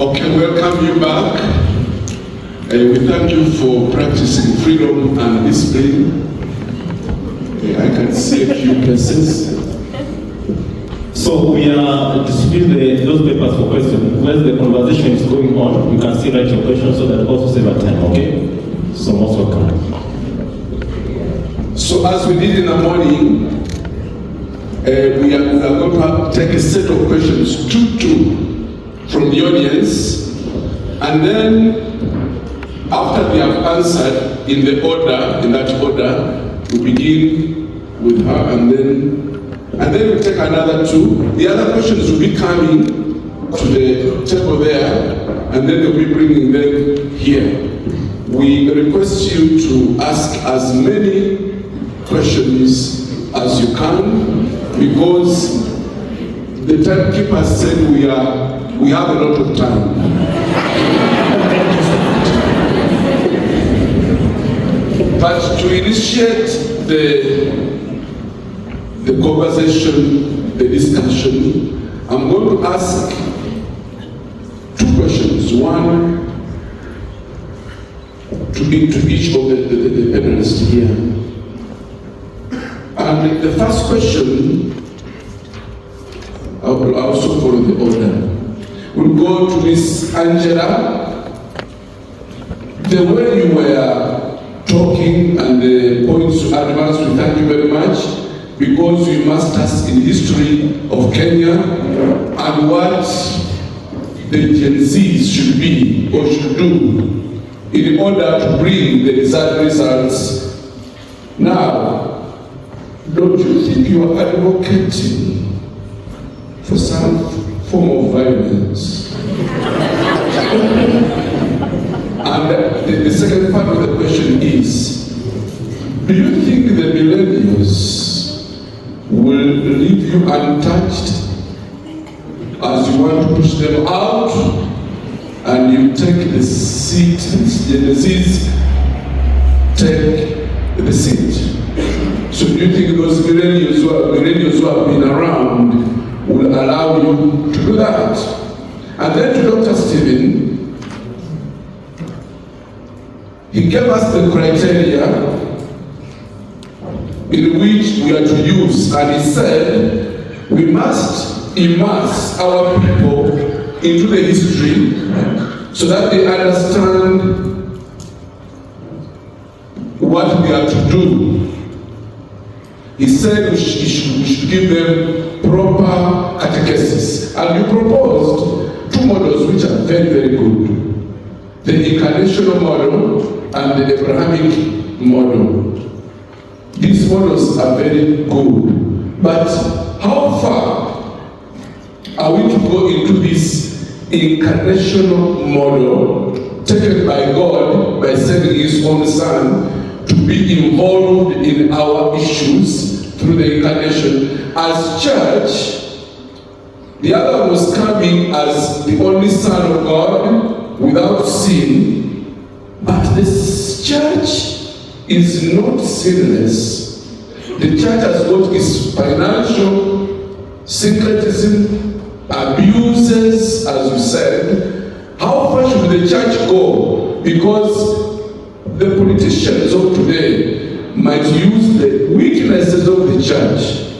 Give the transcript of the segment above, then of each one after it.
Okay, welcome you back. We thank you for practicing freedom and discipline. I can see a few places. So we are distributing those papers for questions. When the conversation is going on, you can still write your questions so that also save our time, okay? So most welcome. So as we did in the morning, we are going to take a set of questions, two from the audience, and then after we have answered in that order, we begin with her, and then we take another two. The other questions will be coming to the table there, and then we'll be bringing them here. We request you to ask as many questions as you can, because the timekeeper said we have a lot of time. But to initiate the conversation, the discussion, I'm going to ask two questions. One to each of the panelists here. And the first question, I will also follow the order. We'll go to Miss Angela. The way you were talking and the points you advanced, we thank you very much, because we masters in history of Kenya and what the Gen Zs should be or should do in order to bring the desired results. Now, don't you think you are advocating for some form of violence? And the second part of the question is, do you think the millennials will leave you untouched as you want to push them out and you take the seat, the disease take the seat? So do you think those millennials who have been around will allow you to do that? And then to Dr. Stephen, he gave us the criteria in which we are to use, and he said we must immerse our people into the history so that they understand what we are to do. He said we should give them proper catechesis. And you proposed two models which are very, very good. The incarnational model and the Abrahamic model. These models are very good. But how far are we to go into this incarnational model taken by God by sending His own Son to be involved in our issues through the incarnation? As church, the other was coming as the only Son of God without sin, but this church is not sinless. The church has got its financial syncretism, abuses, as you said. How far should the church go? Because the politicians of today might use the weaknesses of the church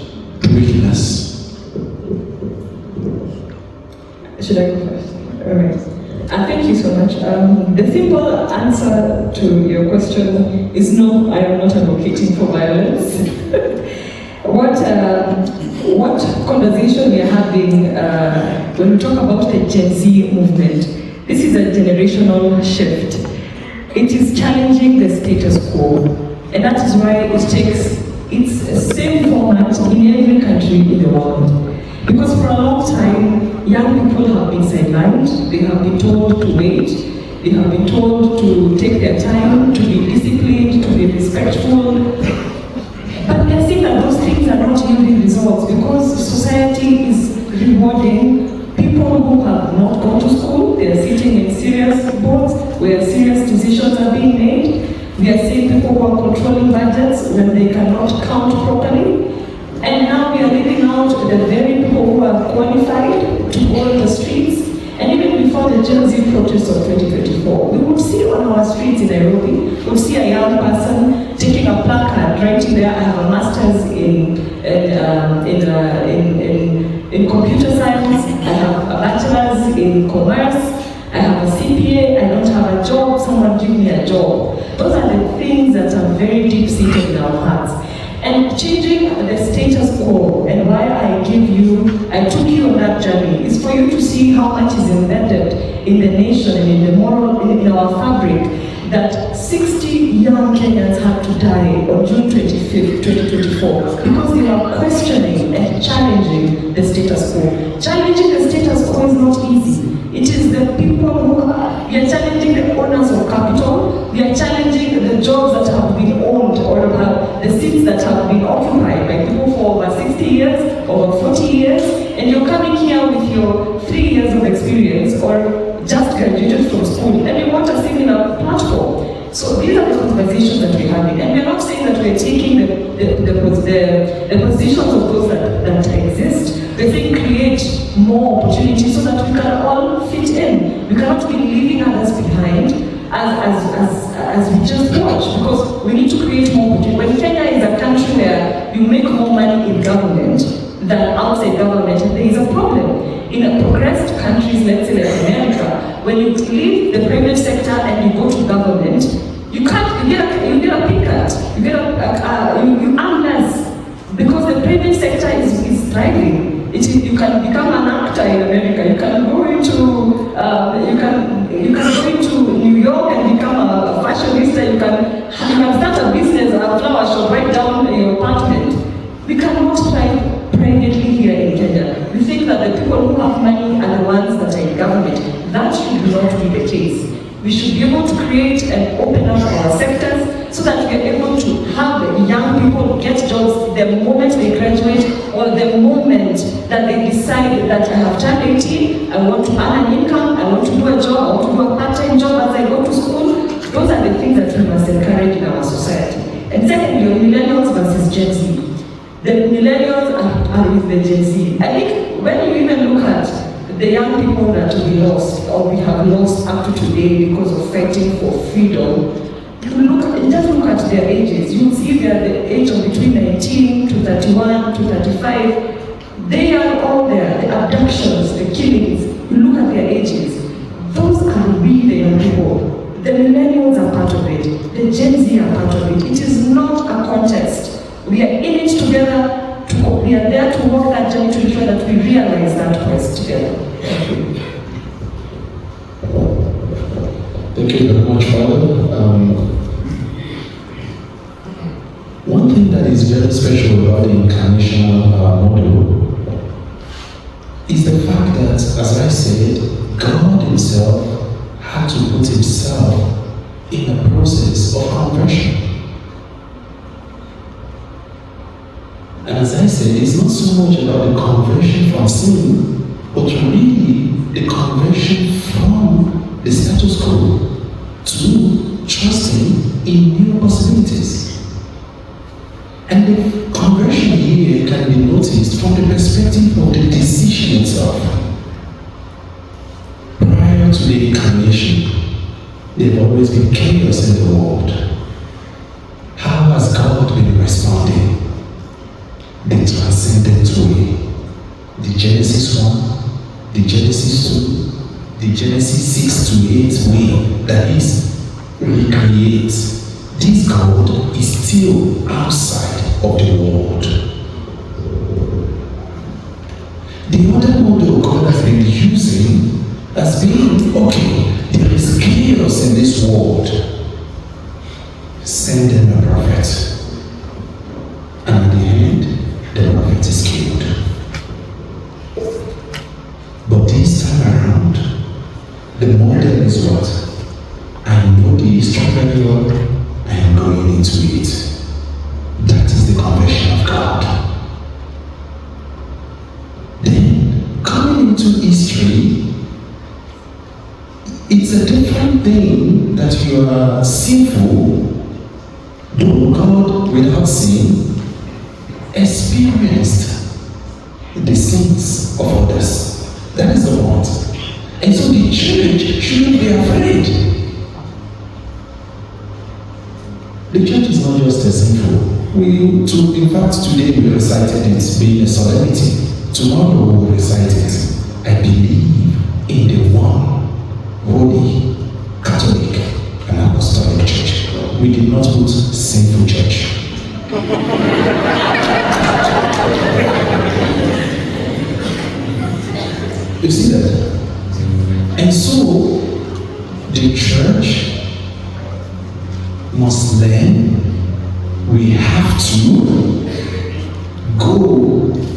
to weakness. Should I go first? All right. Thank you so much. The simple answer to your question is no, I am not advocating for violence. What conversation we are having when we talk about the Gen Z movement, this is a generational shift. It is challenging the status quo, and that is why it takes its same format in every country in the world. Because for a long time, young people have been sidelined, they have been told to wait, they have been told to take their time, to be disciplined, to be respectful. But we are seeing that those things are not yielding results because society is rewarding people who have not gone to school. They are sitting in serious boards where serious decisions are being made. We are seeing people who are controlling budgets when they cannot count properly. And now we are leaving out the very people who are qualified to go on the streets. And even before the Gen Z protests of 2024, we would see on our streets in Nairobi, we would see a young person taking a placard, writing there, I have a master's in computer science, I have a bachelor's in commerce, I have a CPA, I don't have a job, someone give me a job. Those are the things that are very deep-seated in our hearts. And changing the status quo, and why I took you on that journey, is for you to see how much is embedded in the nation and in the moral, in our fabric, that 60 young Kenyans had to die on June 25th, 2024, because they were questioning and challenging the status quo. Challenging the status quo is not easy. It is the people who we are challenging the owners of capital, we are challenging the jobs that have been owned or the seats that have been occupied by people for over 60 years, over 40 years, and you're coming here with your 3 years of experience or just graduated from school, and you want a similar platform. So these are the conversations that we're having, and we're not saying that we're taking the positions of those that exist. We're saying create more opportunities so that we can all fit in. We cannot be leaving others behind as we just watch, because we need to create more opportunities. When Kenya is a country where you make more money in government than outside government, there is a problem. In a progressed countries, let's say like America, when you leave the private sector and you go to government, you get a pay cut, you earn less, because the private sector is thriving. You can become an actor in America. You can go into New York and become a fashionista. You can start a business, a flower shop right down in your apartment. We cannot thrive privately here in Kenya. We think that the people who have money are the ones that are in government. That should not be the case. We should be able to create and open up our sectors so that we are able to have young people get jobs the moment they graduate or the moment that they decide that I have turned 18, I want to earn an income, I want to do a job, I want to do a part-time job as I go to school. Those are the things that we must encourage in our society. And secondly, millennials versus Gen Z. The millennials are with the Gen Z. I think when you even look at the young people that we lost or we have lost up to today because of fighting for freedom, just look at their ages. You'll see they are the age of between 19 to 31 to 35. They are all there. The abductions, the killings, you look at their ages. Those are really the young people. The millennials are part of it. The Gen Z are part of it. It is not a contest. We are in it together. We are there to walk that journey to ensure that we realize that quest together. Thank you. Thank you very much, Father. One thing that is very special about the incarnational model is the fact that, as I said, God Himself had to put Himself in a process of conversion. And as I said, it's not so much about the conversion from sin, but really the conversion from the status quo to trusting in new possibilities. And the conversion here can be noticed from the perspective of the decision itself. Prior to the incarnation, there have always been chaos in the world. How has God been responding? The transcendent way. The Genesis 1, the Genesis 2, the Genesis 6 to 8 way, that is, recreate. This God is still outside of the world. The other model God has been using has been, okay, there is chaos in this world. Send them a prophet. And at the end, the prophet is killed. But this time around, the model is what? I know the history very well, I am going into it. That is the conversion of God. Then, coming into history, it's a different thing that you are sinful, though God without sin experienced the sins of others. That is the point. And so the church shouldn't be afraid. The church is not just a sinful. In fact, today we recited it being a solemnity. Tomorrow we will recite it. I believe in the one, holy, Catholic, and Apostolic Church. We did not put sinful church. You see that? And so, the church must learn. We have to go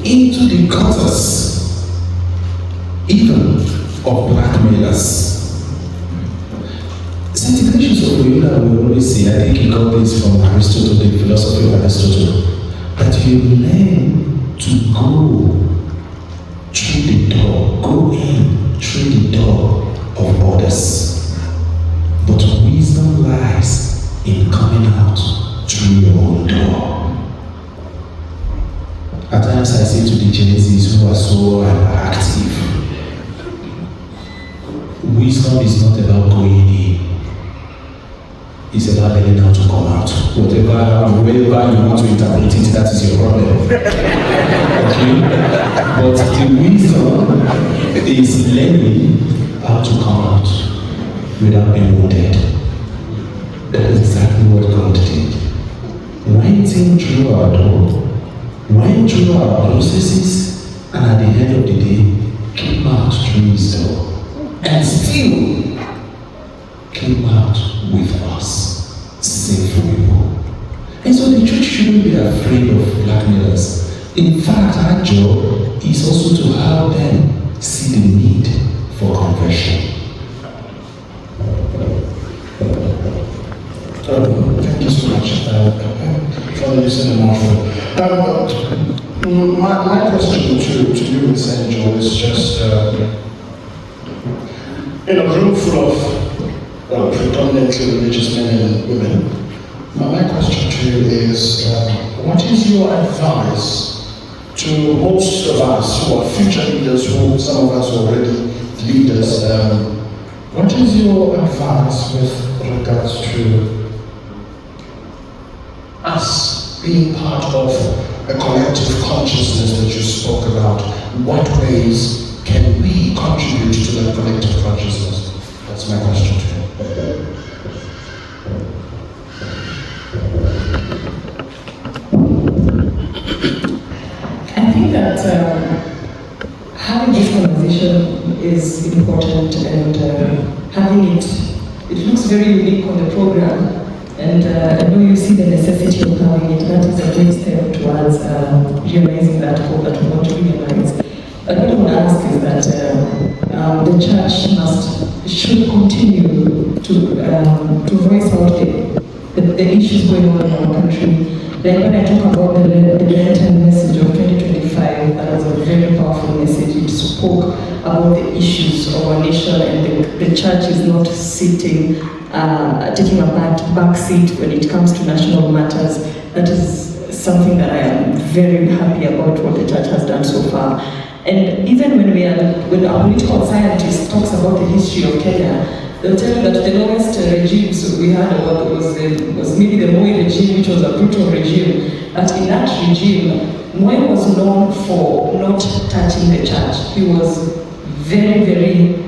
into the gutters, even of blackmailers. St. Ignatius of Loyola will always say, I think he got this from Aristotle, the philosophy of Aristotle, that you learn to go through the door, go in through the door of others. But wisdom lies in coming out through your own door. At times I say to the Gen Zs who are so active, wisdom is not about going in. It's about learning how to come out. Wherever you want to interpret it, that is your problem. Okay? But the wisdom is learning how to come out without being wounded. That is exactly what God did. Went in through our door, went through our processes, and at the end of the day, came out through his door. And still came out with us, sinful people. And so the church shouldn't be afraid of blackmailers. In fact, our job is also to help them see the need for conversion. Thank you so much for listening, Marshall. My question to you, Ms. Angel, is just in a room full of predominantly religious men and women. My question to you is, what is your advice to most of us who are future leaders, who some of us are already leaders? What is your advice with regards to us being part of a collective consciousness that you spoke about? What ways can we contribute to that collective consciousness? That's my question to you. I think that having this conversation is important, and having it looks very unique on the program. And I know you see the necessity of having it. That is a great step towards realizing that goal that we want to realize. But what I want to ask is that the church should continue to voice out the issues going on in our country. Like when I talk about the Lenten message of 2025, that was a very powerful message. It spoke about the issues of our nation, and the church is not sitting taking a back seat when it comes to national matters. That is something that I am very happy about what the church has done so far. And even when our political scientist talks about the history of Kenya, they'll tell you that the lowest regimes we had was maybe the Moi regime, which was a brutal regime. But in that regime, Moi was known for not touching the church. He was very, very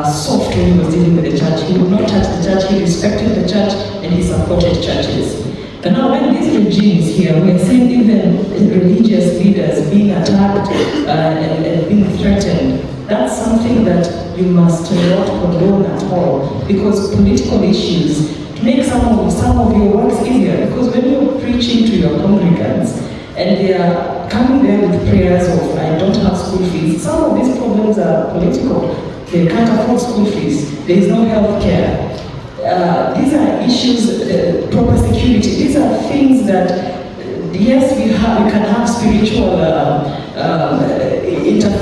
soft when he was dealing with the church. He would not touch the church, he respected the church, and he supported churches. But now when these regimes here, we are seeing even religious leaders being attacked and being threatened. That's something that you must not condone at all, because political issues make some of your works easier. Because when you're preaching to your congregants and they are coming there with prayers of, I don't have school fees, some of these problems are political. They can't afford school fees. There is no health care. These are issues, proper security. These are things that, yes, we can have spiritual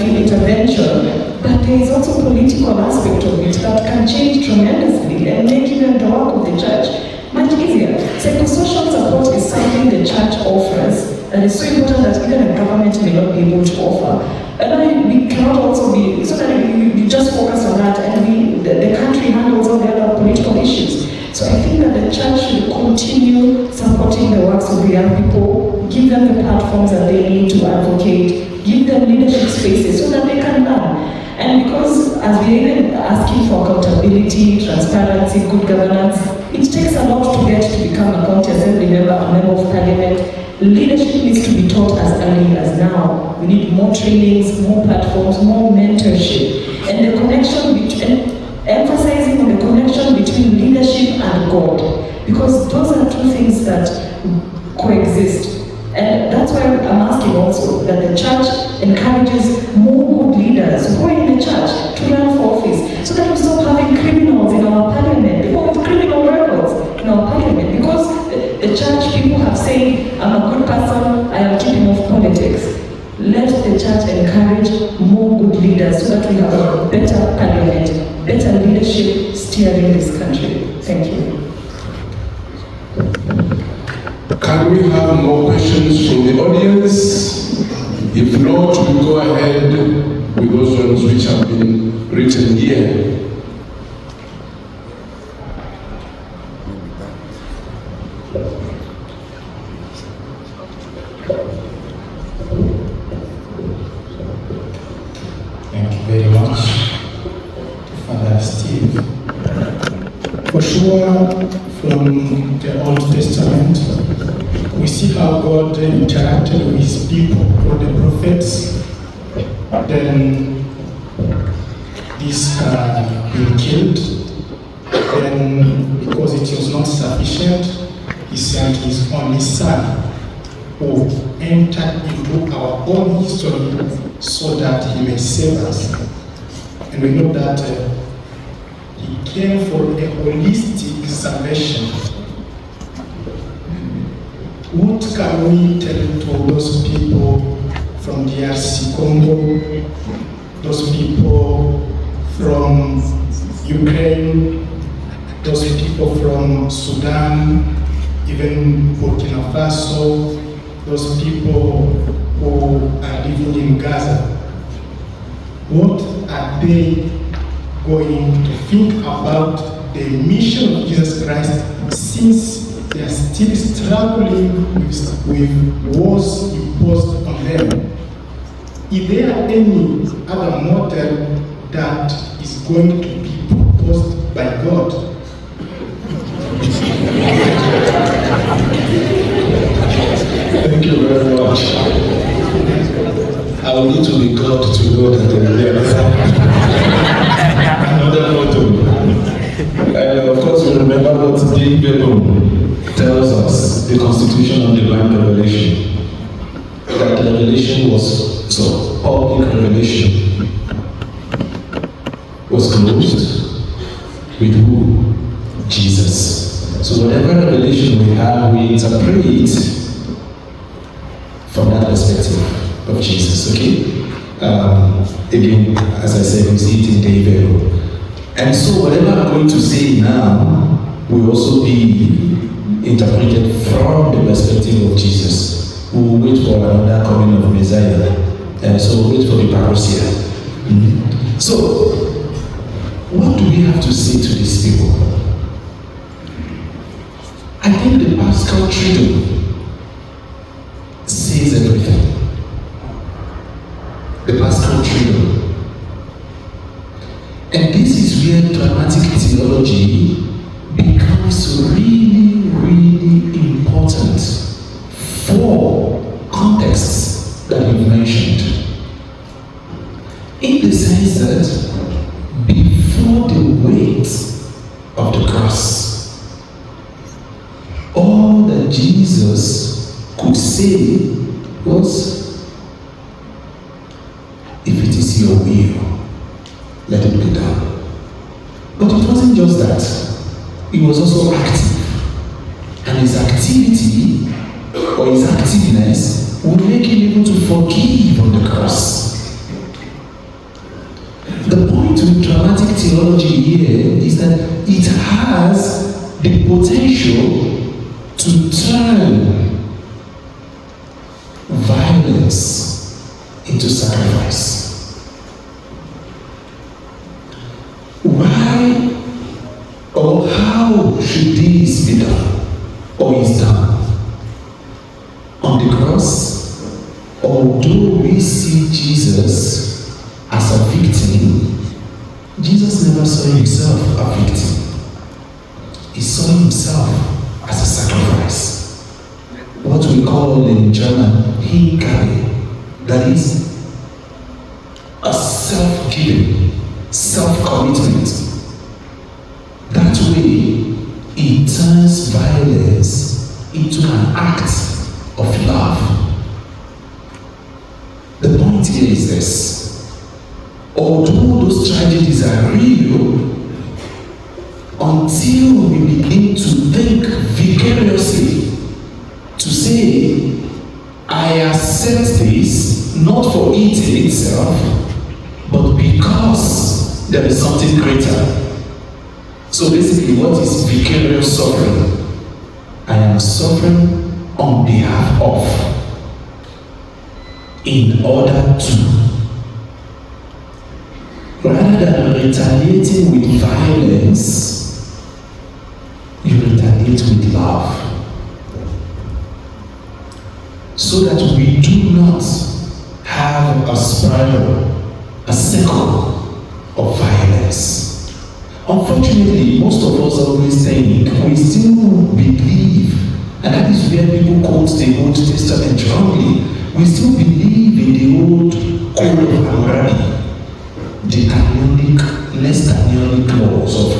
intervention, but there is also political aspect of it that can change tremendously and make even the work of the church much easier. Psychosocial support is something the church offers, and it's so important that even a government may not be able to offer. And we cannot also be, so that you just focus on that and the country handles all the other political issues. So I think that the church should continue supporting the works of the young people, give them the platforms that they need to advocate, give them leadership spaces so that they can learn. And because as we're even asking for accountability, transparency, good governance, it takes a lot to get to become a county assembly member, a member of parliament. Leadership needs to be taught as early as now. We need more trainings, more platforms, more mentorship. And the connection between, emphasizing on the connection between leadership and God. Because those are two things that coexist. And that's why I'm asking also that the church encourages more good leaders who are in the church to run for office, so that we stop having criminals in our parliament, people with criminal records in our parliament. Because the church people have said, I'm a good person, I am keeping off politics. Let the church encourage more good leaders so that we have a better parliament, better leadership steering this country. Thank you. Can we have more questions from the audience? If not, we'll go ahead with those ones which have been written here. Thank you very much, Father Steve. For sure, from the Old Testament, we see how God interacted with his people, or the prophets. Then these been killed. Then, because it was not sufficient, he sent his only son, who entered into our own history so that he may save us. And we know that he came for a holistic salvation. What can we tell to those people from DRC Congo, those people from Ukraine, those people from Sudan, even Burkina Faso, those people who are living in Gaza? What are they going to think about the mission of Jesus Christ, since they are still struggling with wars imposed on them? Is there any other model that is going to be proposed by God? Thank you very much. I will need to be God to know that there will be another motto. Of course, we remember what the Bible tells us, the Constitution on Divine Revelation. That revelation was, so public revelation was closed with who? Jesus. So whatever revelation we have, we interpret from that perspective of Jesus, okay? Again, as I said, we see it in David. And so whatever I'm going to say now will also be interpreted from the perspective of Jesus. We will wait for another coming of Messiah. So we'll wait for the parousia. So, what do we have to say to these people? I think the Paschal Triduum says everything. The Paschal Triduum. And this is where dramatic theology becomes really, really important for contexts that you've mentioned. In the sense that before the weight of the cross, all that Jesus could say was, if it is your will, let it be done. But it wasn't just that. He was also active. And his activity, or his activeness, would make him able to forgive on the cross. The point with dramatic theology here is that it has the potential to turn violence into sacrifice. how should this be done, or is done? On the cross, although we see Jesus as a victim, Jesus never saw himself a victim. He saw himself as a sacrifice. What we call in German, Hingabe, that is a self-giving, self-commitment. That way, it turns violence into an act of love. The point here is this: although those tragedies are real, until we begin to think vicariously, to say, I accept this not for it itself, but because there is something greater. So basically, what is vicarious suffering? I am suffering on behalf of, in order to. Rather than retaliating with violence, you retaliate with love. So that we do not have a spiral, a circle of violence. Unfortunately, most of us always think we still believe, and that is where people quote the Old Testament wrongly. We still believe in the old code of Hammurabi, the canonic, less canonic laws of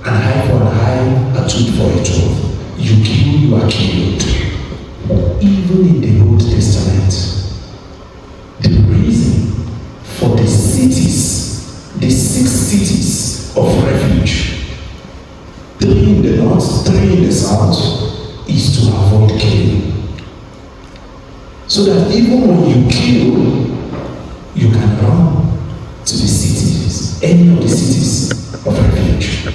an eye for an eye, a tooth for a tooth. You kill, you are killed. Even in the Old Testament, the reason for the cities, the 6 cities of refuge, 3 in the north, 3 in the south, is to avoid killing. So that even when you kill, you can run to the cities, any of the cities of refuge,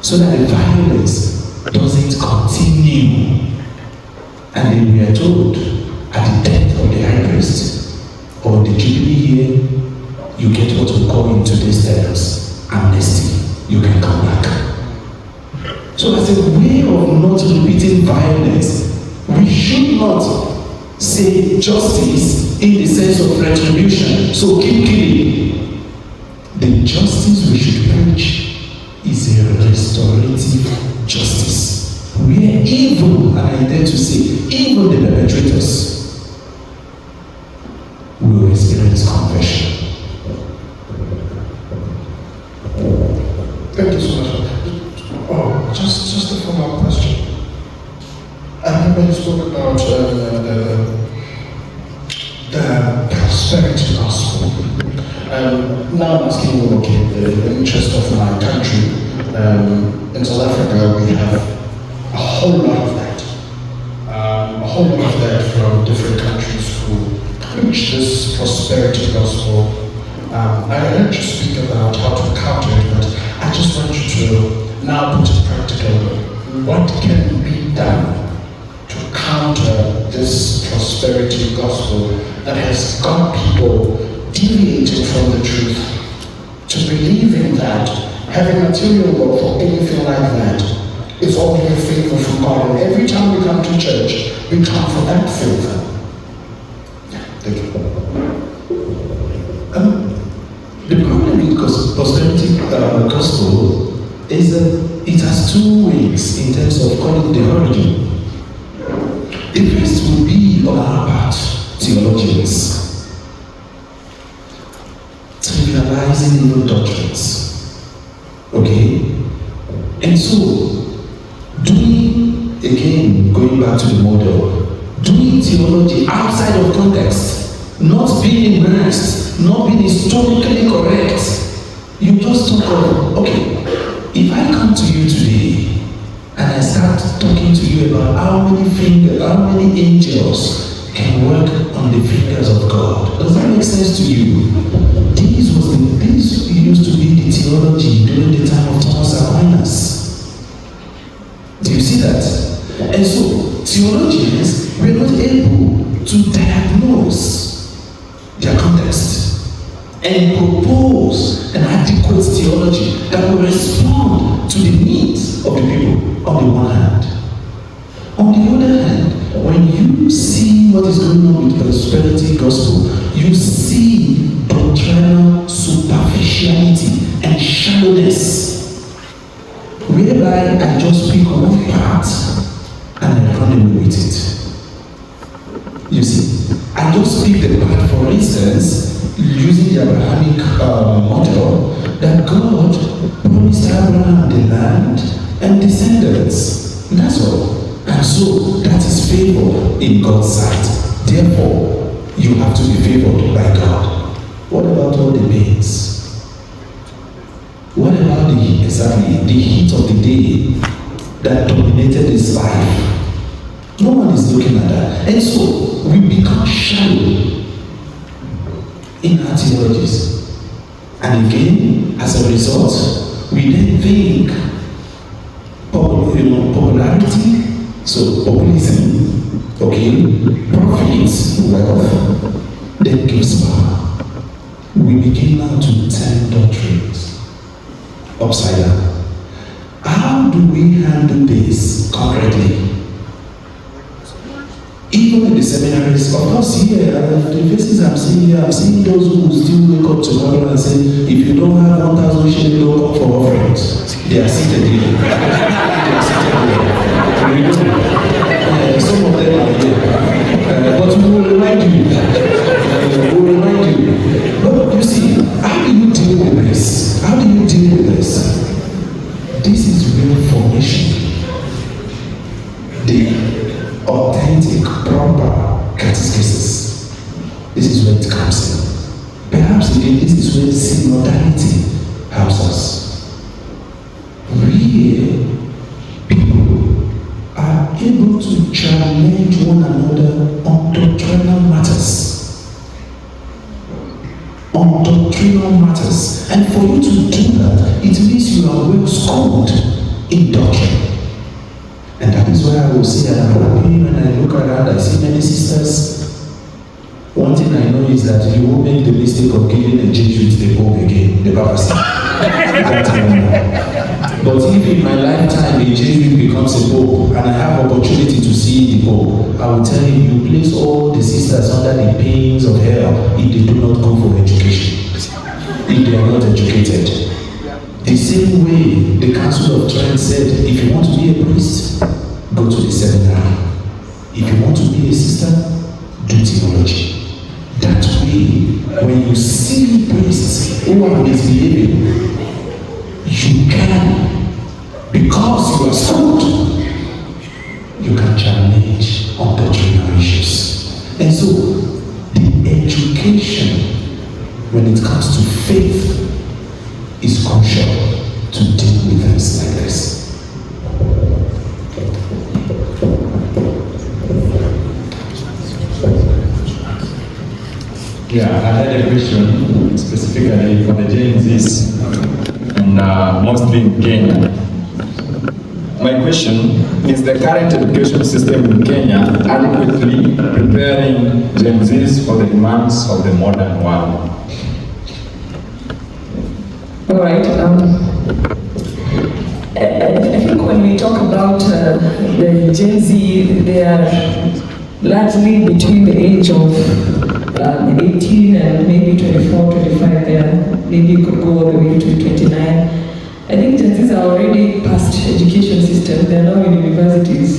so that the violence doesn't continue. And then we are told, at the death of the high priest, or the jubilee year, you get what we call in today's terms, amnesty. You can come back. So as a way of not repeating violence, we should not say justice in the sense of retribution. So keep killing. The justice we should preach is a restorative justice, where even, and I dare to say, even the perpetrators will experience conversion. Thank you so much. Oh, just a follow-up question. I remember you spoke about the prosperity gospel. Now I'm asking you, okay, the interest of my country. In South Africa, we have a whole lot of that. A whole lot of that from different countries who preach this prosperity gospel. I heard you speak about how to counter it, but I just want you to now put it practically. What can be done to counter this prosperity gospel that has got people deviating from the truth, to believing that having material wealth or anything like that is only a favor from God, and every time we come to church, we come for that favor? Thank you. The problem with prosperity gospel is that it has 2 wings in terms of calling the origin. The first will be on our part, theologians, trivializing even doctrines. Okay? And so, going back to the model, doing theology outside of context, not being immersed, not being historically correct. You just talk of, okay, if I come to you today and I start talking to you about how many angels can work on the fingers of God, does that make sense to you? This used to be the theology during the time of Thomas Aquinas. Do you see that? And so theologians were not able to diagnose their context and propose an adequate theology that will respond to the needs of the people on the one hand. On the other hand, when you see what is going on with prosperity gospel, you see doctrinal superficiality and shallowness, whereby I just pick one part and I run away with it. You see, I just pick the part, for instance, using the Abrahamic model, that God promised Abraham the land and descendants. That's all. And so that is favor in God's sight. Therefore, you have to be favored by God. What about all the mates? What about the heat of the day that dominated his life? No one is looking at that. And so we become shallow in our theologies. And again, as a result, we then think popularity, so populism, okay, profits, wealth, then gives power. We begin now to turn doctrines upside down. How do we handle this concretely? Even in the seminaries, of course, here, the faces I'm seeing here, I'm seeing those who still wake up tomorrow and say, if you don't have 1,000 shillings, don't come for offerings. They are seated here. They are seated here. Some of them are here. But we will remind you. We will remind you. But you see, how do you deal with this? How do you deal with this? This is real formation. The authentic, proper catechesis. This is where it comes in. Perhaps again, this is where synodality helps us. Real people are able to challenge one another on doctrinal matters. On doctrinal matters. And for you to do that, it means you are well schooled in doctrine. And that is why I will say that I'm happy when I look around, I see many sisters. One thing I know is that you won't make the mistake of giving a Jesuit the Pope again, the papacy. But if in my lifetime a Jesuit becomes a Pope and I have opportunity to see the Pope, I will tell him, you place all the sisters under the pains of hell if they do not go for education, if they are not educated. The same way the Council of Trent said, if you want to be a priest, go to the seminary. If you want to be a sister, do theology. That way, when you see priests who are misbehaving, you can, because you are schooled, you can challenge on doctrinal issues. And so, the education, when it comes to faith, is crucial to deal with things like this. Yeah, I had a question specifically for the Gen Zs, and mostly in Kenya. My question is, the current education system in Kenya adequately preparing Gen Zs for the demands of the modern world? All right. I think when we talk about the Gen Z, they are largely between the age of 18 and maybe 24, 25 there. Maybe you could go all the way to 29. I think Gen Zs are already past education system. They are now in universities.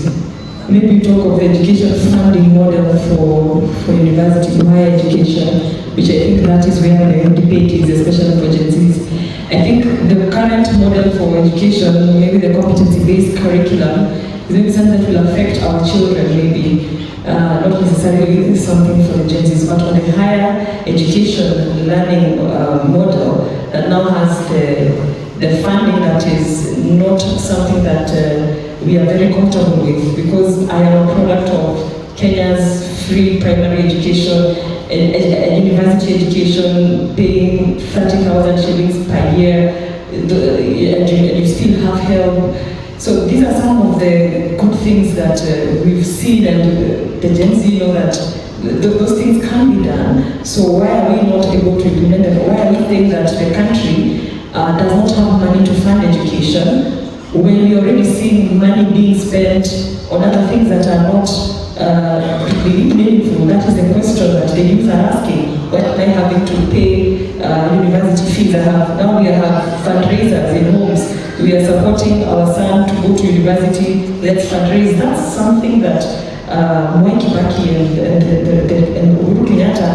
Maybe you talk of the education funding model for university, for higher education, which I think that is where the debate is, especially for Gen Zs. I think the current model for education, maybe the competency-based curriculum, is maybe something that will affect our children, maybe. Not necessarily something for the Gen Zs, but on the higher education learning model that now has the funding that is not something that we are very comfortable with, because I am a product of Kenya's free primary education and university education, paying 30,000 shillings per year, and you still have help. So these are some of the good things that we've seen, and the Gen Z know that those things can be done. So why are we not able to implement them? Why are we saying that the country does not have money to fund education when we already seeing money being spent on other things that are not really meaningful? That is the question that the youth are asking. Why am I having to pay university fees? Now we have fundraisers in homes. We are supporting our son to go to university. Let's fundraise. That's something that Mwai Kibaki and Uhuru Kenyatta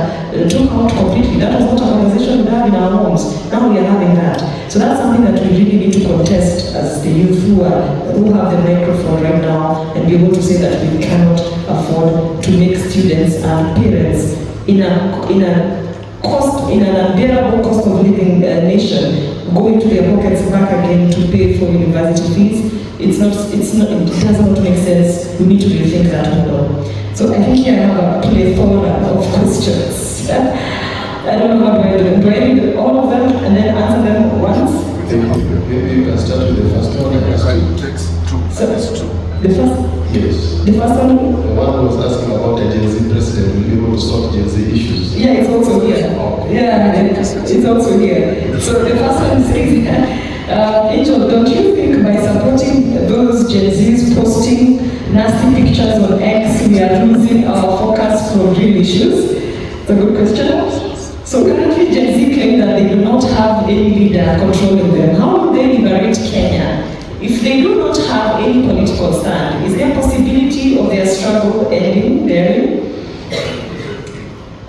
took out completely. That was not a conversation we have in our homes. Now we are having that. So that's something that we really need to contest as the youth who have the microphone right now and be able to say that we cannot afford to make students and parents in an unbearable cost of living nation go into their pockets back again to pay for university fees. It does not make sense. We need to rethink that model. So I think here I have a plethora of questions. I don't know how do I do it. Do I read all of them and then answer them once? Maybe you can start with the first one. The first? Yes. The first one? The one was asking about a Gen Z president will be able to solve Gen Z issues. Yeah, it's also here. Okay. Yeah, it's also here. So the first one says, Angel, don't you think by supporting those Gen Zs posting nasty pictures on X, we are losing our focus from real issues? It's a good question. So currently Gen Z claim that they do not have any leader controlling them. How will they liberate Kenya if they do not have any political stand? Is there a possibility of their struggle ending there?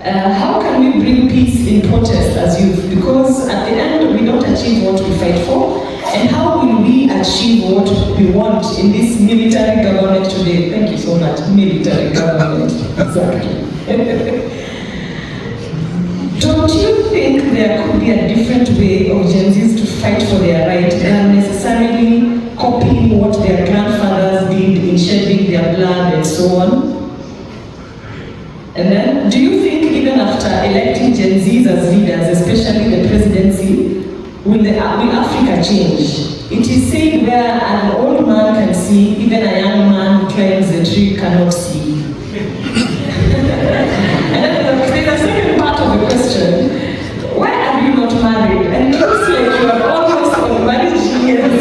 How can we bring peace in protest as youth? Because at the end, we don't achieve what we fight for. And how will we achieve what we want in this military government today? Thank you so much, military government. Exactly. Don't you think there could be a different way of Gen Zs to fight for their right than necessarily copying what their grandfathers did in shedding their blood and so on? And then, do you think even after electing Gen Zs as leaders, especially the presidency, will Africa change? It is said where an old man can see, even a young man claims the tree cannot see. And then there's a second part of the question. Why are you not married? And it looks like you are almost on marriage years.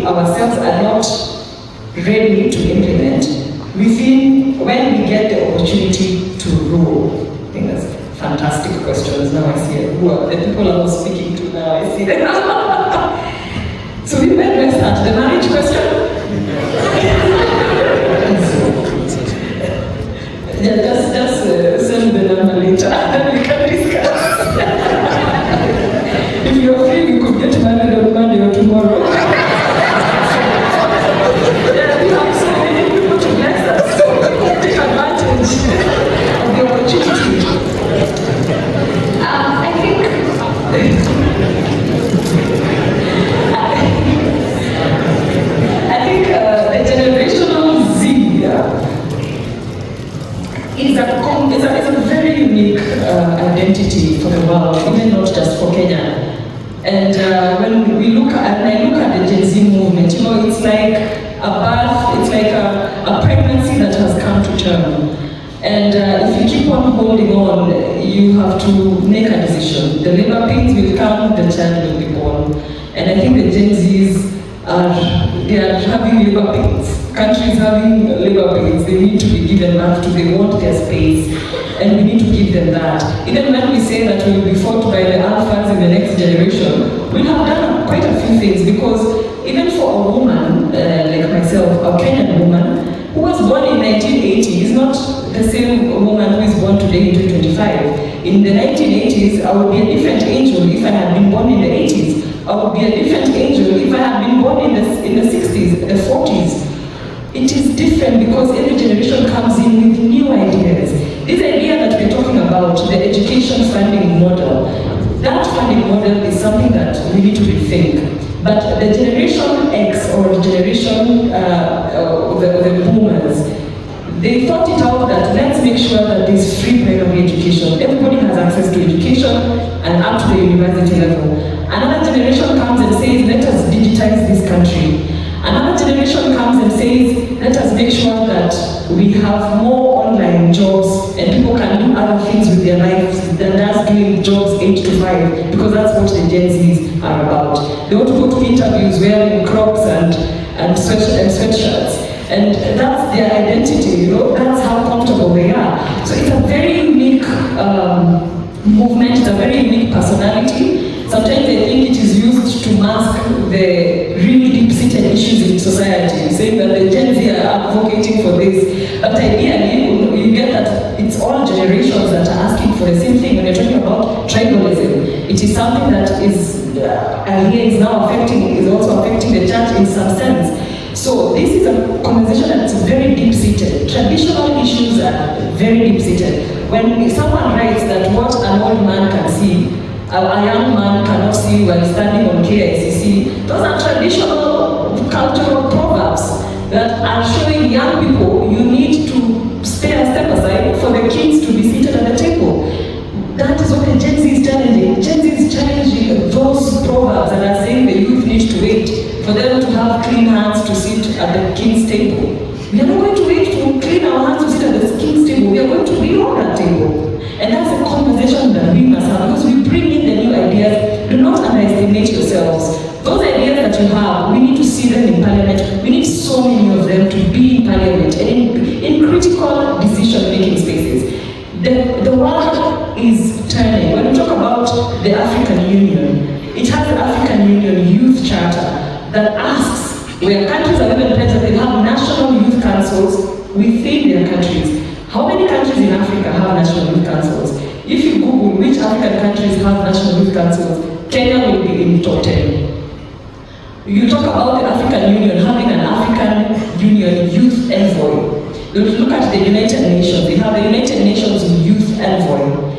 Ourselves are not ready to implement when we get the opportunity to rule. I think that's fantastic questions. Now I see who are the people I was speaking to now. I see them. So we went with that. The marriage question? Yeah, just send the number later and we can discuss. If you're free, we could get married on Monday or tomorrow. Identity for the world, even not just for Kenya. And when I look at the Gen Z movement, it's like a birth, it's like a you keep on holding on, you have to make a decision. The labor pains will come, the child will be born. And I think the Gen Zs they are having labor pains. Countries having labor pains, they need to be given back to, they want their space, and we need to give them that. Even when we say that we will be fought by the alphas in the next generation, we have done quite a few things, because even for a woman like myself, a Kenyan woman, who was born in 1980 is not the same woman who is born today in 2025. In the 1980s, I would be a different angel if I had been born in the 80s. I would be a different angel if I had been born in the 60s, the 40s. It is different because every generation comes in with new ideas. This idea that we're talking about, the education funding model, that funding model is something that we need to rethink. But the Generation X or the generation the boomers, they thought it out that let's make sure that there's free primary education. Everybody has access to education and up to the university level. Another generation comes and says, let us digitize this country. Another generation comes and says, let us make sure that we have more online jobs and people can do other things with their lives than just doing jobs 8 to 5, because that's what the Gen Zs are about. They want to go to interviews wearing crops and sweatshirts. And that's their identity, that's how comfortable they are. So it's a very unique movement, it's a very unique personality. Sometimes I think it is used to mask the really deep-seated issues in society, saying that the Gen Z are advocating for this. But ideally, you get that it's all generations that are asking for the same thing. When you're talking about tribalism, it is something that is also affecting the church in some sense. So this is a conversation that's very deep-seated. Traditional issues are very deep-seated. When someone writes that what an old man can see, a young man cannot see while standing on KICC, those are traditional cultural proverbs that are showing young people you need to stay a step aside for the kids to be seated at the table. That is what the Gen Z is challenging. Gen Z is challenging those proverbs and are saying the youth need to wait for them to have clean hands to sit at the king's table. We are not going to wait to clean our hands to sit at the king's table. We are going to be on that table. And that's a conversation that we must have, because we bring in the new ideas. Do not underestimate yourselves. Those ideas that you have, we need to see them in parliament. We need so many of them to be in parliament and in critical decision-making spaces. The world is turning. When we talk about the African Union, it has the African Union Youth Charter that asks, where countries are even pledged that they have national youth councils within their countries. How many countries in Africa have national youth councils? If you Google which African countries have national youth councils, Kenya will be in top 10. You talk about the African Union having an African Union Youth Envoy. You look at the United Nations, they have the United Nations Youth Envoy.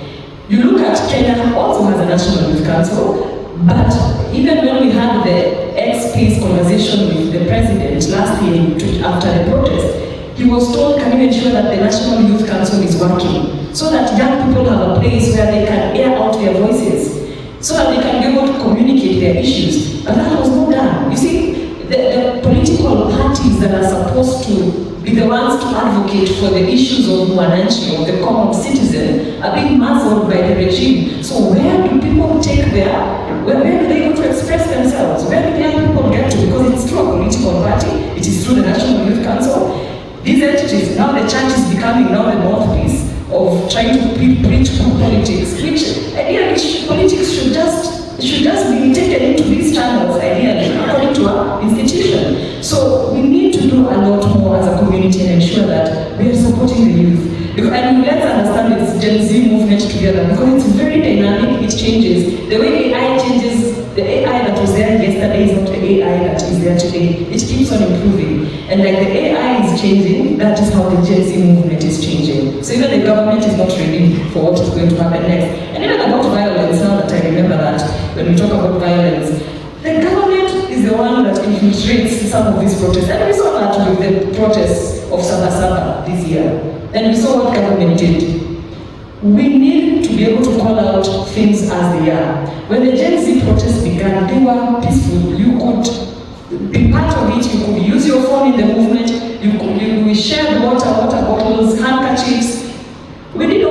You look at Kenya, also has a national youth council, but even when we had the X-Peace conversation with the president last year after the protest, he was told, can you ensure that the National Youth Council is working so that young people have a place where they can air out their voices, so that they can be able to communicate their issues. But that was not done. You see, the political parties that are supposed to be the ones to advocate for the issues of Mwananchi, of the common citizen, are being muzzled by the regime. So where do people take where do they go to express themselves? Where do young people get to? Because it's through a political party, it is through the National Youth Council. These entities, now the church is becoming now the mouthpiece of trying to preach good politics, which ideally politics should just be taken into these channels, ideally, according to our institution. So we need to do a lot more as a community and ensure that we are supporting the youth. And let's understand this Gen Z movement together, because it's very dynamic, it changes. The way AI changes, the AI that was there yesterday is not the AI that is there today. It keeps on improving. And like the AI is changing, that is how the Gen Z movement is changing. So even the government is not ready for what is going to happen next. And even about violence, now that I remember that, when we talk about violence, the government is the one that infiltrates some of these protests. And we saw that with the protests of Sabasaba this year. And we saw what government did. We need to be able to call out things as they are. When the Gen Z protests began, they were peaceful. You could be part of it, you could use your phone in the movement, you shared water bottles, handkerchiefs. We did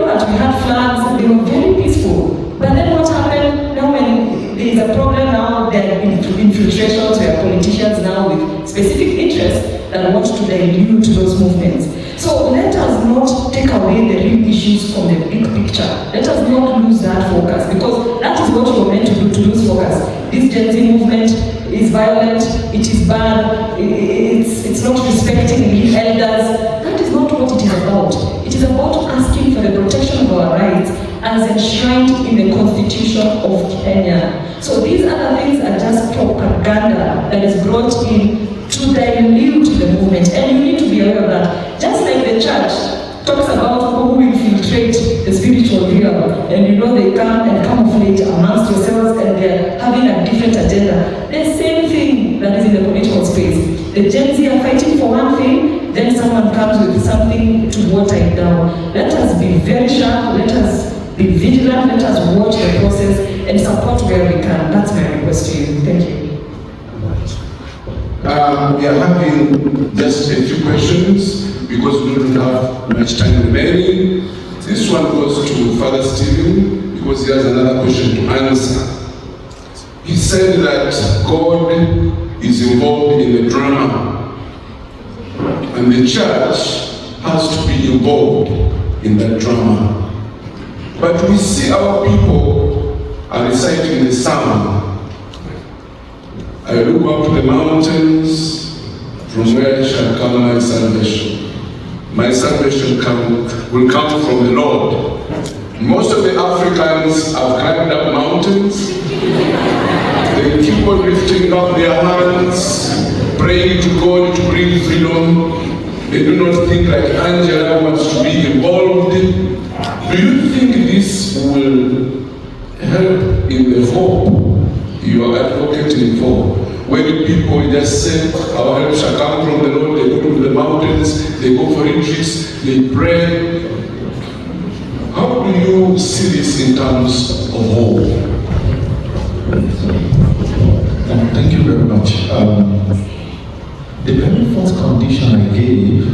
there are infiltrations, there are politicians now with specific interests that want to dilute those movements. So let us not take away the real issues from the big picture. Let us not lose that focus, because that is what you're meant to do, to lose focus. This Gen Z movement is violent, it is bad, it's not respecting elders. That is not what it is about. It is about asking for the protection of our rights as enshrined in the Constitution of Kenya. So these other things are just propaganda that is brought in to dilute the movement, and you need to be aware of that. Just like the church talks about who infiltrate the spiritual realm, and you know they come and camouflage amongst yourselves and they're having a different agenda. The same thing that is in the political space. The Gen Z are fighting for one thing, then someone comes with something to water it down. Let us be very sharp, let us be vigilant, let us watch the process and support where we can. That's my request to you. Thank you. We are having just a few questions because we don't have much time remaining. This one goes to Father Stephen because he has another question to answer. He said that God is involved in the drama and the church has to be involved in that drama. But we see our people are reciting the psalm. I look up to the mountains, from where shall come my salvation. My salvation will come from the Lord. Most of the Africans have climbed up mountains. They keep on lifting up their hands, praying to God to bring freedom. They do not think like Angela wants to be involved. Do you think this will help in the hope you are advocating for? When people just say, our help shall come from the Lord, they go to the mountains, they go for retreats, they pray. How do you see this in terms of hope? Thank you very much. The very first condition I gave,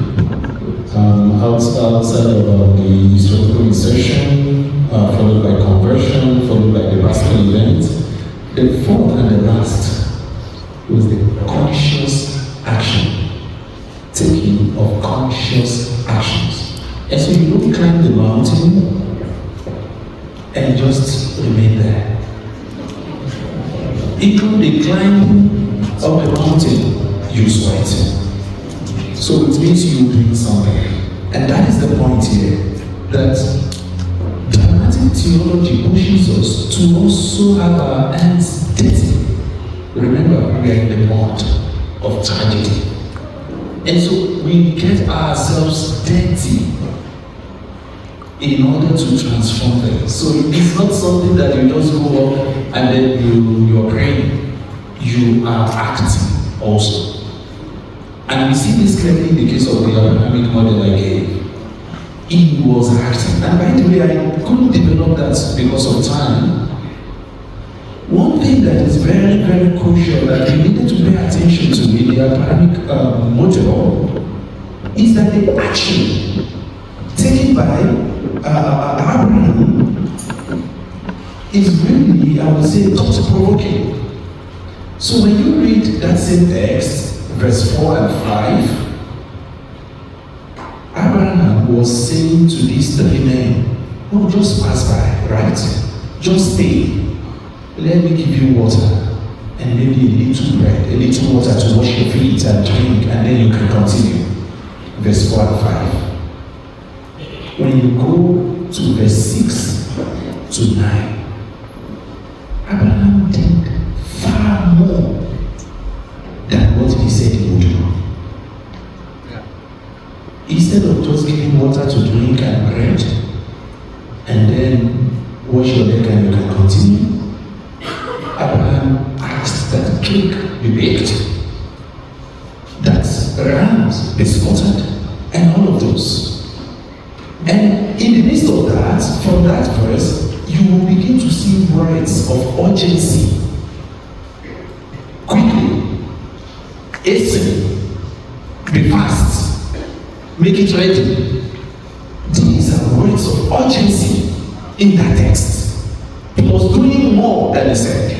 outside of the historical insertion, followed by conversion, followed by the pastoral event, the fourth and the last was the conscious action, taking of conscious actions. And so you don't climb the mountain and just remain there. Even the climbing of the mountain, you sweat. So it means you're doing something. And that is the point here, that dramatic theology pushes us to also have our hands dirty. Remember, we are in the mode of tragedy. And so we get ourselves dirty in order to transform them. So it's not something that you just go up and then you're praying. You are acting also. And we see this clearly in the case of the Abrahamic model I gave. He was acting. And by the way, I couldn't develop that because of time. One thing that is very, very crucial that we needed to pay attention to in the Abrahamic model is that the action taken by Abraham is really, I would say, thought-provoking. So when you read that same text, verse 4 and 5, Abraham was saying to these three men, oh, just pass by, right? Just stay. Let me give you water and maybe a little bread, a little water to wash your feet and drink, and then you can continue. Verse 4 and 5. When you go to verse 6 to 9, Abraham did far more than what he said he would do. Instead of just giving water to drink and bread, and then wash your leg and you can continue, Abraham asked that cake be baked, that rams be slaughtered, and all of those. And in the midst of that, from that verse, you will begin to see words of urgency. Quickly, hasten, be fast, make it ready. These are words of urgency in that text. He was doing more than he said.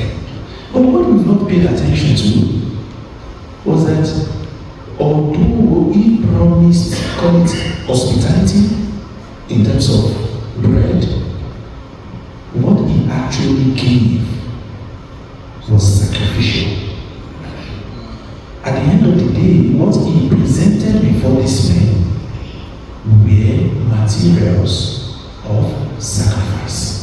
But what we've not paid attention to was that although he promised, call it hospitality in terms of bread, what he actually gave was sacrificial. At the end of the day, what he presented before this men were materials of sacrifice.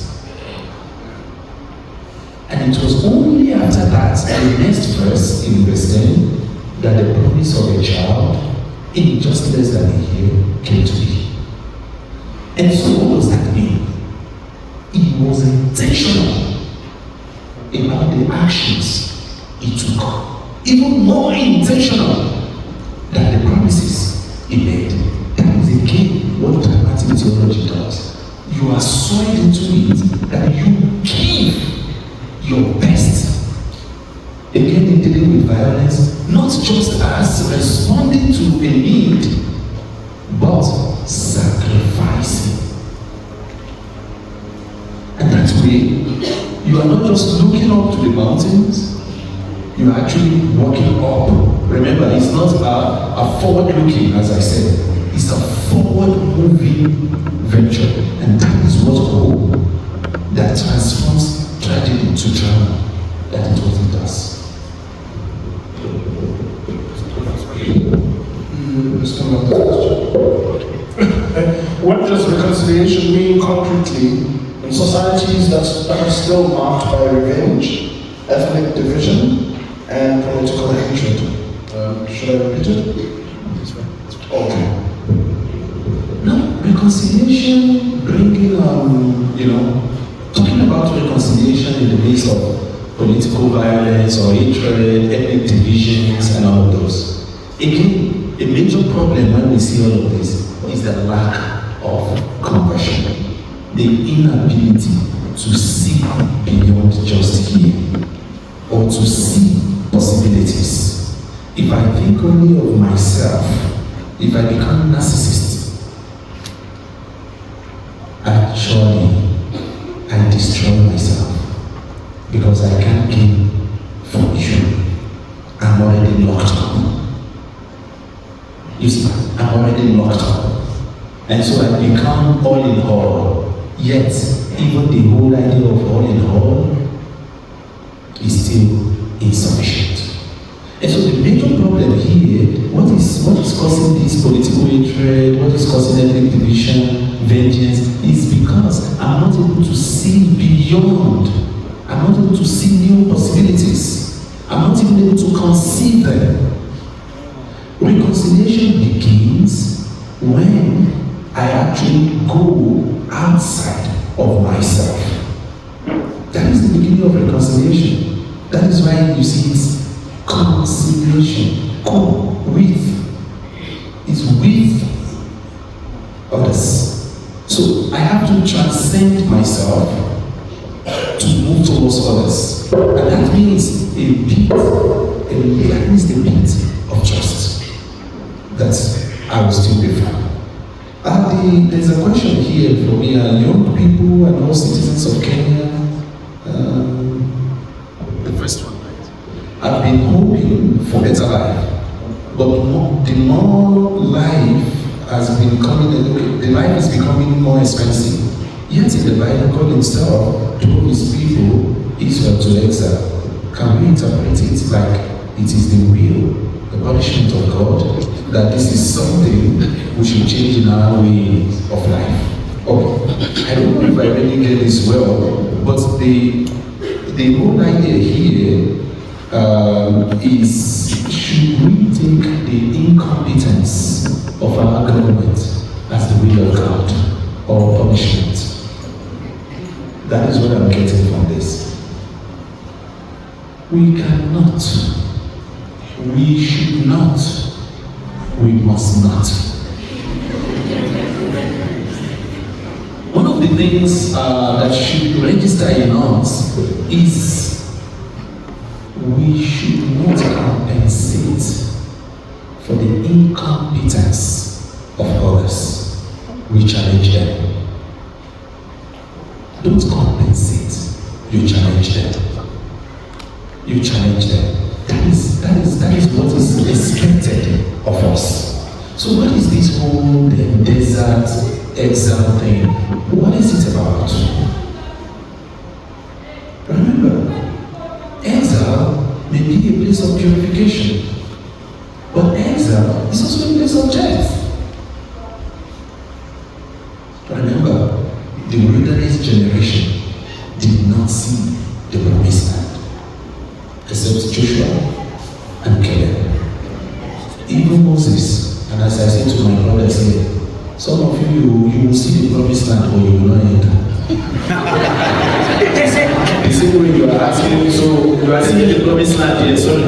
And it was only after that, the next verse in verse 10, that the promise of a child in just less than a year came to be. And so what does that mean? He was intentional about the actions he took. Even more intentional than the promises he made. That is again what pragmatic theology does. You are sown into it that you give your best. Again, in dealing with violence, not just as responding to a need, but sacrificing. And that way, you are not just looking up to the mountains, you are actually walking up. Remember, it's not a forward-looking, as I said, it's a forward-moving venture. And that is what hope that transforms tragedy to drama, that it wasn't us. What does reconciliation mean concretely in societies that are still marked by revenge, ethnic division, and political hatred? Should I repeat it? Okay. No, reconciliation, bringing, talking about reconciliation in the midst of political violence or hatred, ethnic divisions, and all of those. Again, a major problem when we see all of this is the lack of compassion, the inability to see beyond just here, or to see possibilities. If I think only of myself, if I become narcissist, actually I destroy myself because I can't gain from you. I'm already locked up. You see, I'm already locked up. And so I become all in all. Yet, even the whole idea of all in all is still insufficient. And so the major problem here, what is causing this political hatred, what is causing ethnic division, vengeance, is because I'm not able to see beyond. I'm not able to see new possibilities. I'm not even able to conceive them. Reconciliation begins when I actually go outside of myself. That is the beginning of reconciliation. That is why you see it's conciliation. It's with others. So I have to transcend myself to move towards others. And that means a bit of trust that I will still be found. There's a question here for me, young people and all citizens of Kenya. The first one, right? I've been hoping for better life, but the more life has been coming, the life is becoming more expensive. Yet in the Bible, God Himself told His people, Israel, to exile. Can we interpret it like it is the will, the punishment of God, that this is something we should change in our way of life? Okay, I don't know if I really get this well, but the whole idea here is, should we take the incompetence of our government as the will of God or punishment? That is what I'm getting from this. We cannot, we should not, we must not. One of the things that should register in us is we should not compensate for the incompetence of others. We challenge them. Don't compensate, you challenge them. you challenge them. That is what is expected of us. So what is this whole desert exile thing? What is it about? Remember, exile may be a place of purification, but exile is also a place of death. Remember, the wilderness generation did not see the promised land, except Joshua and Caleb. Even Moses, and as I said to my brothers here, some of you will see the promised land, but you will not enter. The same way you are asking, so you are seeing the promised land here, sorry.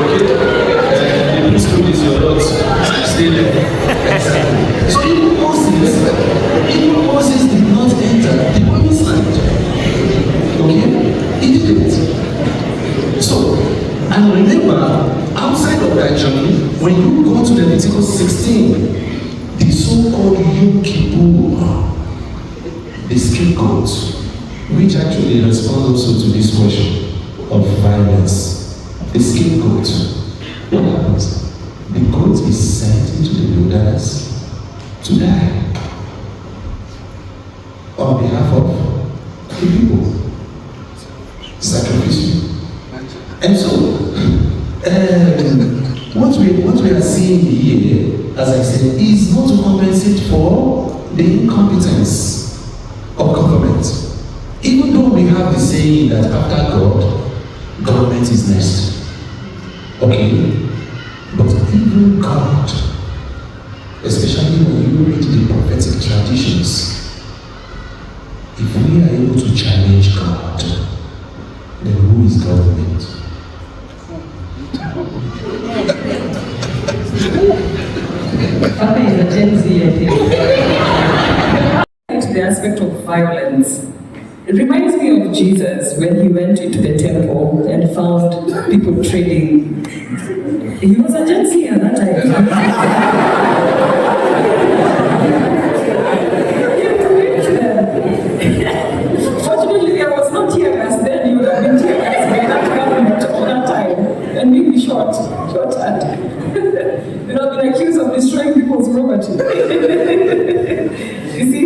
Okay? The priesthood is your Lord, stay there. So even Moses did not enter the promised land. Okay? He didn't. So, and remember, outside of that journey, when you go to Leviticus 16, the so-called Yom Kippur, the scapegoat, which actually responds also to this question of violence. The scapegoat, what happens? The goat is sent into the wilderness to die on behalf of the people. Sacrificial. And so, what we are seeing here, as I said, is not to compensate for the incompetence of government. Even though we have the saying that after God, government is next. Okay? But even God, especially when you read the prophetic traditions, if we are able to challenge God, then who is government? Papa is a Gen Z, I think. The aspect of violence. It reminds me of Jesus when he went into the temple and found people trading. He was a Gen Z at that time. Fortunately, I was not tear gas then. You would have been tear gas by that government all that time. And maybe short at. You know, I've been accused of destroying people's property. You see,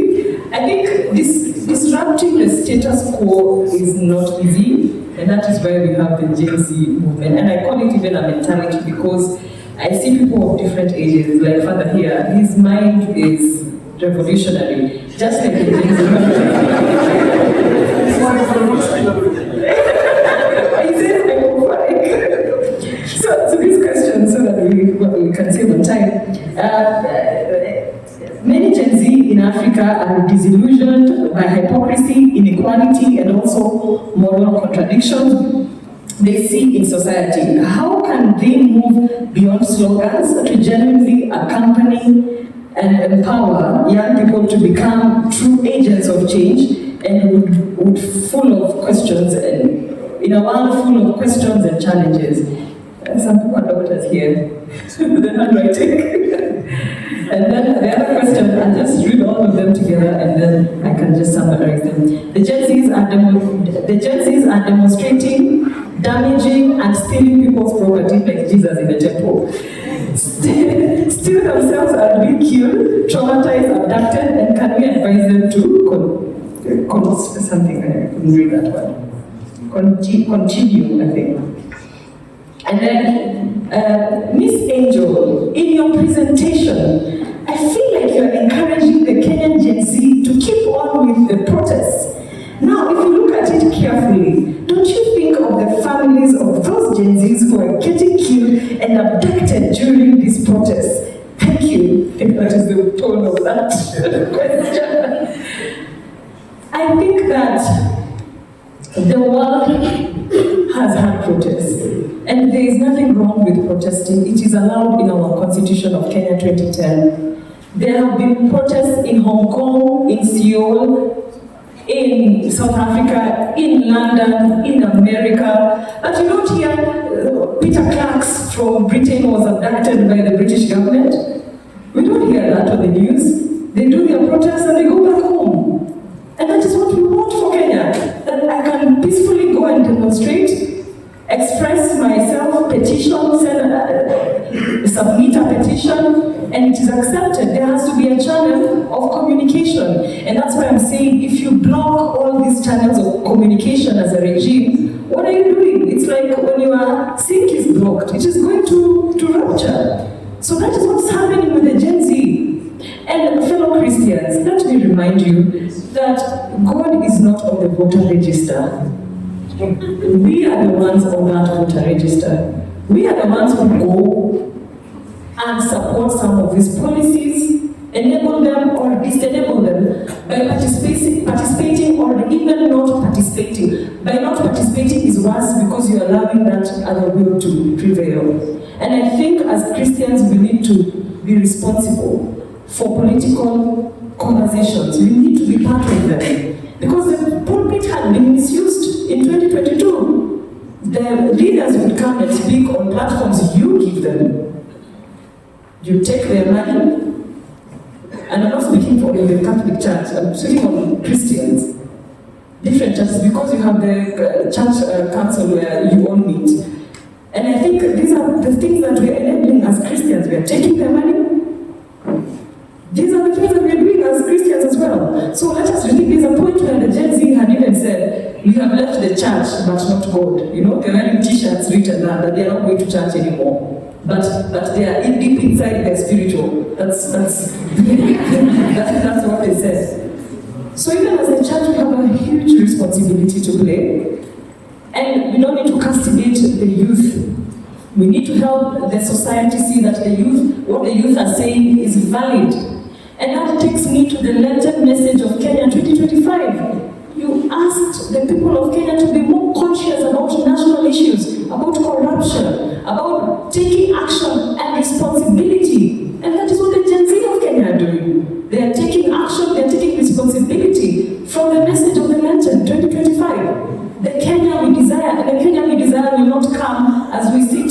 I think disrupting the status quo is not easy, and that is why we have the Gen Z movement. And I call it even a mentality because I see people of different ages, like Father here, his mind is revolutionary, just like the Gen Z movement. So this question, so that we can save on time. Many Gen Z in Africa are disillusioned by hypocrisy, inequality, and also moral contradictions they see in society. How can they move beyond slogans to genuinely accompany and empower young people to become true agents of change and would full of questions, and in a world full of questions and challenges? Some people are doctors here, they're not writing. And then the other question, I'll just read all of them together and then I can just summarize them. The Gen Zs are demonstrating, damaging, and stealing people's property like Jesus in the temple. Still themselves are ridiculed, traumatized, abducted, and can we advise them to something, I couldn't read that one. Continue, I think. And then, Miss Angel, in your presentation, I feel like you're encouraging the Kenyan Gen Z to keep on with the protests. Now, if you look at it carefully, don't you think of the families of those Gen Zs who are getting killed and abducted during these protests? Thank you. I think that is the tone of that question. I think that the world has had protests, and there is nothing wrong with protesting. It is allowed in our Constitution of Kenya 2010. There have been protests in Hong Kong, in Seoul, in South Africa, in London, in America. But you don't hear Peter Clark's from Britain was abducted by the British government. We don't hear that on the news. They do their protests and they go back home. And that is what we want for Kenya. And I demonstrate, express myself, petition, submit a petition, and it is accepted. There has to be a channel of communication. And that's why I'm saying, if you block all these channels of communication as a regime, what are you doing? It's like when your sink is blocked, it is going to rupture. So that is what's happening with the Gen Z. And fellow Christians, let me remind you that God is not on the voter register. We are the ones on that voter register. We are the ones who go and support some of these policies, enable them or disenable them by participating or even not participating. By not participating is worse because you are allowing that other will to prevail. And I think as Christians we need to be responsible for political conversations. We need to be part of them. Because the pulpit had been misused in 2022. The leaders would come and speak on platforms you give them. You take their money. And I'm not speaking for the Catholic Church, I'm speaking on Christians. Different churches, because you have the church council where you all meet. And I think these are the things that we are enabling as Christians. We are taking their money. These are the things that we are doing as Christians as well. So let us really, there's a point where the Gen Z had even said, we have left the church, but not God. You know, they're wearing t-shirts written that they are not going to church anymore. But they are deep inside their spiritual. That's that's what they said. So even as a church, we have a huge responsibility to play. And we don't need to castigate the youth. We need to help the society see that the youth, what the youth are saying is valid. And that takes me to the Lenten message of Kenya 2025. You asked the people of Kenya to be more conscious about national issues, about corruption, about taking action and responsibility. And that is what the Gen Z of Kenya are doing. They are taking action, they are taking responsibility from the message of the Lenten 2025. The Kenya we desire, and the Kenya we desire will not come as we sit,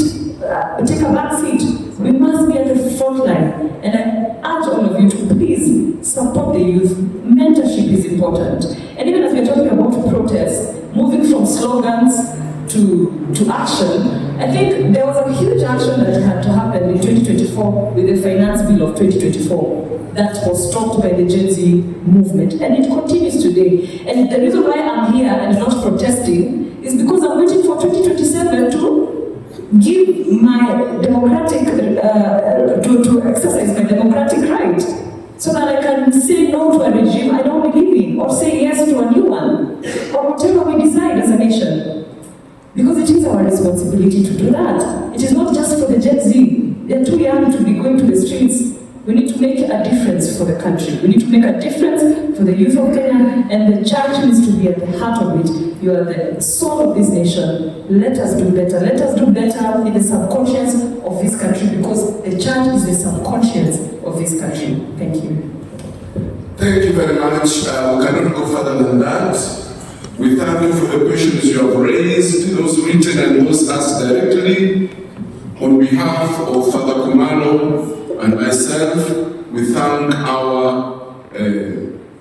take a back seat. We must be at the front line. And I urge all of you to please support the youth. Mentorship is important. And even as we're talking about protests, moving from slogans to action, I think there was a huge action that had to happen in 2024 with the finance bill of 2024 that was stopped by the Gen Z movement. And it continues today. And the reason why I'm here and not protesting is because I'm waiting for 2027 to give my democratic, to exercise my democratic right, so that I can say no to a regime I don't believe in, or say yes to a new one, or whatever we decide as a nation. Because it is our responsibility to do that. It is not just for the Gen Z. They're too young to be going to the streets. We need to make a difference for the country. We need to make a difference for the youth of Kenya, and the church needs to be at the heart of it. You are the soul of this nation. Let us do better. Let us do better in the subconscious of this country, because the church is the subconscious of this country. Thank you. Thank you very much. We cannot go further than that. We thank you for the questions you have raised, those written and those asked directly. On behalf of Father Kumalo and myself, we thank our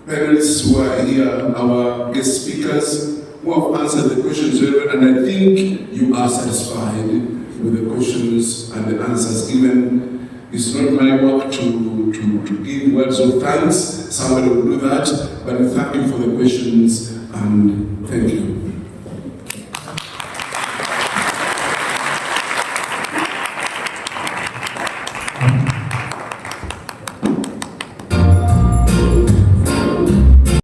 panelists who are here, our guest speakers, who have answered the questions earlier, and I think you are satisfied with the questions and the answers given. It's not my work to give words of thanks. Somebody will do that, but we thank you for the questions and thank you.